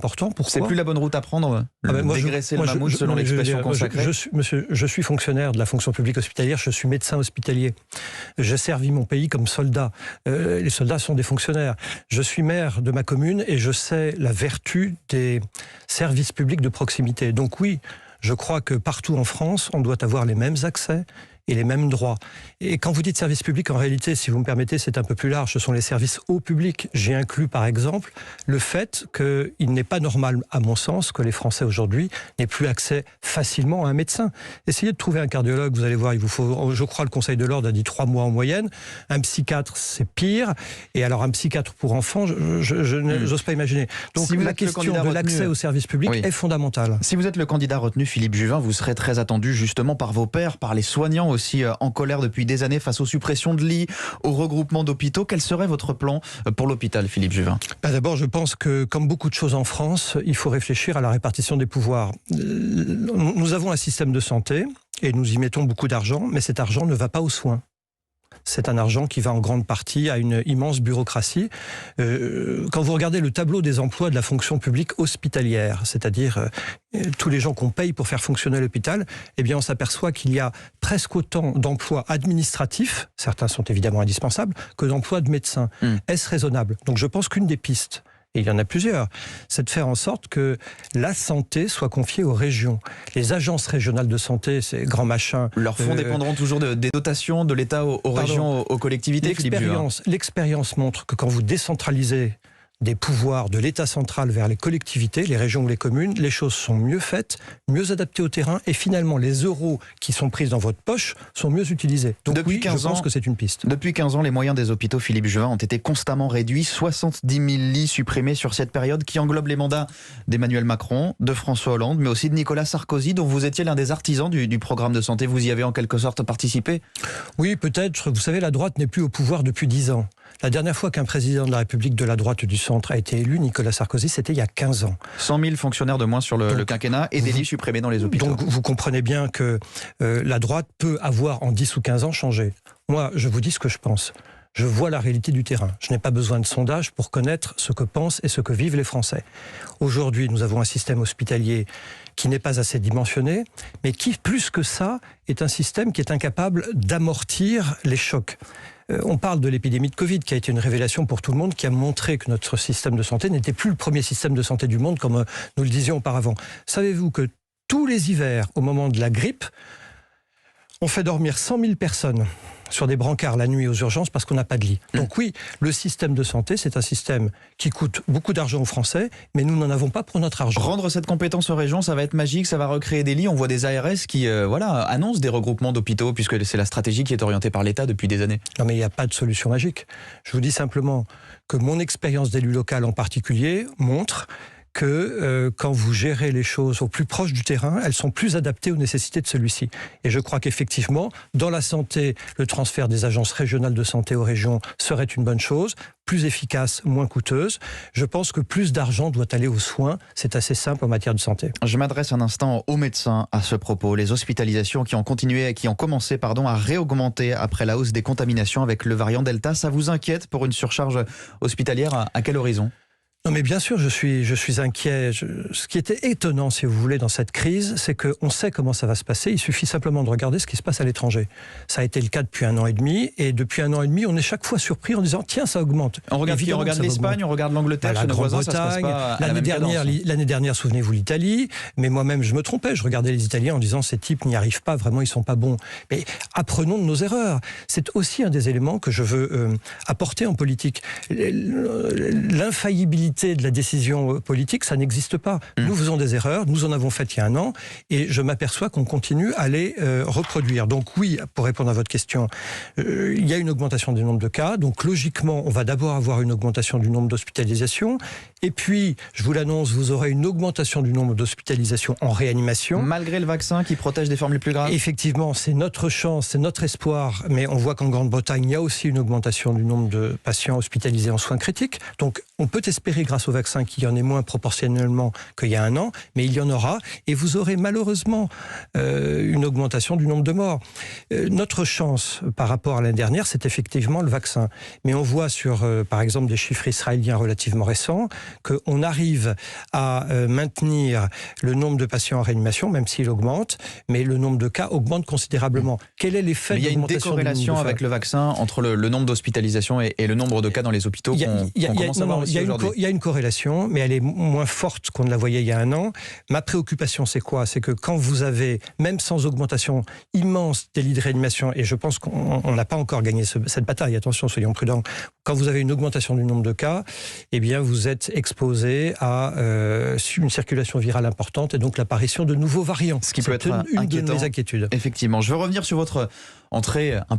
important. Pourquoi ? C'est plus la bonne route à prendre, dégraisser le mammouth selon l'expression consacrée. Je suis fonctionnaire de la fonction publique hospitalière, je suis médecin hospitalier. J'ai servi mon pays comme soldat. Les soldats sont des fonctionnaires. Je suis maire de ma commune et je sais la vertu des services publics de proximité. Donc oui, je crois que partout en France, on doit avoir les mêmes accès et les mêmes droits. Et quand vous dites service public, en réalité, si vous me permettez, c'est un peu plus large. Ce sont les services au public. J'ai inclus, par exemple, le fait qu'il n'est pas normal, à mon sens, que les Français aujourd'hui n'aient plus accès facilement à un médecin. Essayez de trouver un cardiologue, vous allez voir, il vous faut, je crois, le Conseil de l'Ordre a dit 3 mois en moyenne. Un psychiatre, c'est pire. Et alors, un psychiatre pour enfants, je n'ose pas imaginer. Donc, si la question de l'accès aux services publics est fondamentale. Si vous êtes le candidat retenu, Philippe Juvin, vous serez très attendu justement par vos pairs, par les soignants aussi en colère depuis des années face aux suppressions de lits, au regroupement d'hôpitaux. Quel serait votre plan pour l'hôpital, Philippe Juvin ? D'abord, je pense que, comme beaucoup de choses en France, il faut réfléchir à la répartition des pouvoirs. Nous avons un système de santé et nous y mettons beaucoup d'argent, mais cet argent ne va pas aux soins. C'est un argent qui va en grande partie à une immense bureaucratie. Quand vous regardez le tableau des emplois de la fonction publique hospitalière, c'est-à-dire tous les gens qu'on paye pour faire fonctionner l'hôpital, eh bien on s'aperçoit qu'il y a presque autant d'emplois administratifs, certains sont évidemment indispensables, que d'emplois de médecins. Est-ce raisonnable ? Donc je pense qu'une des pistes, et il y en a plusieurs, c'est de faire en sorte que la santé soit confiée aux régions. Les agences régionales de santé, ces grands machins... Leurs fonds dépendront toujours des dotations de l'État aux régions, aux collectivités, L'expérience montre que quand vous décentralisez des pouvoirs de l'État central vers les collectivités, les régions ou les communes, les choses sont mieux faites, mieux adaptées au terrain et finalement les euros qui sont pris dans votre poche sont mieux utilisés. Donc je pense que c'est une piste. Depuis 15 ans, les moyens des hôpitaux Philippe Juvin ont été constamment réduits, 70 000 lits supprimés sur cette période qui englobe les mandats d'Emmanuel Macron, de François Hollande, mais aussi de Nicolas Sarkozy, dont vous étiez l'un des artisans du programme de santé. Vous y avez en quelque sorte participé ? Oui, peut-être. Vous savez, la droite n'est plus au pouvoir depuis 10 ans. La dernière fois qu'un président de la République de la droite du centre a été élu, Nicolas Sarkozy, c'était il y a 15 ans. 100 000 fonctionnaires de moins sur le quinquennat et des lits supprimés dans les hôpitaux. Donc vous comprenez bien que la droite peut avoir en 10 ou 15 ans changé. Moi, je vous dis ce que je pense. Je vois la réalité du terrain. Je n'ai pas besoin de sondage pour connaître ce que pensent et ce que vivent les Français. Aujourd'hui, nous avons un système hospitalier qui n'est pas assez dimensionné, mais qui, plus que ça, est un système qui est incapable d'amortir les chocs. On parle de l'épidémie de Covid, qui a été une révélation pour tout le monde, qui a montré que notre système de santé n'était plus le premier système de santé du monde, comme nous le disions auparavant. Savez-vous que tous les hivers, au moment de la grippe, on fait dormir 100 000 personnes sur des brancards la nuit aux urgences parce qu'on n'a pas de lit. Donc oui, le système de santé, c'est un système qui coûte beaucoup d'argent aux Français, mais nous n'en avons pas pour notre argent. Rendre cette compétence aux régions, ça va être magique, ça va recréer des lits. On voit des ARS qui annoncent des regroupements d'hôpitaux, puisque c'est la stratégie qui est orientée par l'État depuis des années. Non mais il n'y a pas de solution magique. Je vous dis simplement que mon expérience d'élu local en particulier montre que quand vous gérez les choses au plus proche du terrain, elles sont plus adaptées aux nécessités de celui-ci. Et je crois qu'effectivement, dans la santé, le transfert des agences régionales de santé aux régions serait une bonne chose, plus efficace, moins coûteuse. Je pense que plus d'argent doit aller aux soins. C'est assez simple en matière de santé. Je m'adresse un instant aux médecins à ce propos. Les hospitalisations qui ont commencé à réaugmenter après la hausse des contaminations avec le variant Delta, ça vous inquiète pour une surcharge hospitalière à quel horizon ? Non mais bien sûr, je suis inquiet. Ce qui était étonnant, si vous voulez, dans cette crise, c'est qu'on sait comment ça va se passer. Il suffit simplement de regarder ce qui se passe à l'étranger. Ça a été le cas depuis 1 an et demi. Et depuis 1 an et demi, on est chaque fois surpris en disant « Tiens, ça augmente ». On regarde l'Espagne, on regarde l'Angleterre, la Grande-Bretagne. L'année dernière, souvenez-vous, l'Italie. Mais moi-même, je me trompais. Je regardais les Italiens en disant « Ces types n'y arrivent pas, vraiment, ils sont pas bons ». Mais apprenons de nos erreurs. C'est aussi un des éléments que je veux apporter en politique. L'infaillibilité de la décision politique, ça n'existe pas. Nous faisons des erreurs, nous en avons fait il y a 1 an, et je m'aperçois qu'on continue à les reproduire. Donc oui, pour répondre à votre question, il y a une augmentation du nombre de cas, donc logiquement, on va d'abord avoir une augmentation du nombre d'hospitalisations, et puis, je vous l'annonce, vous aurez une augmentation du nombre d'hospitalisations en réanimation. Malgré le vaccin qui protège des formes les plus graves ? Effectivement, c'est notre chance, c'est notre espoir, mais on voit qu'en Grande-Bretagne, il y a aussi une augmentation du nombre de patients hospitalisés en soins critiques, donc on peut espérer malgré, grâce au vaccin, qu'il y en ait moins proportionnellement qu'il y a un an, mais il y en aura, et vous aurez malheureusement une augmentation du nombre de morts. Notre chance par rapport à l'année dernière, c'est effectivement le vaccin. Mais on voit sur, par exemple, des chiffres israéliens relativement récents, qu'on arrive à maintenir le nombre de patients en réanimation, même s'il augmente, mais le nombre de cas augmente considérablement. Quel est l'effet de l'augmentation? Il y a une décorrélation avec le vaccin entre le nombre d'hospitalisations et le nombre de cas dans les hôpitaux qu'on commence à voir aussi aujourd'hui. Il y a une corrélation, mais elle est moins forte qu'on ne la voyait il y a un an. Ma préoccupation, c'est quoi? C'est que quand vous avez, même sans augmentation immense des lits de réanimation, et je pense qu'on n'a pas encore gagné cette bataille, attention, soyons prudents, quand vous avez une augmentation du nombre de cas, eh bien vous êtes exposé à une circulation virale importante et donc l'apparition de nouveaux variants. Ce qui peut être une inquiétant. de mes inquiétudes. Effectivement. Je veux revenir sur votre entrée un peu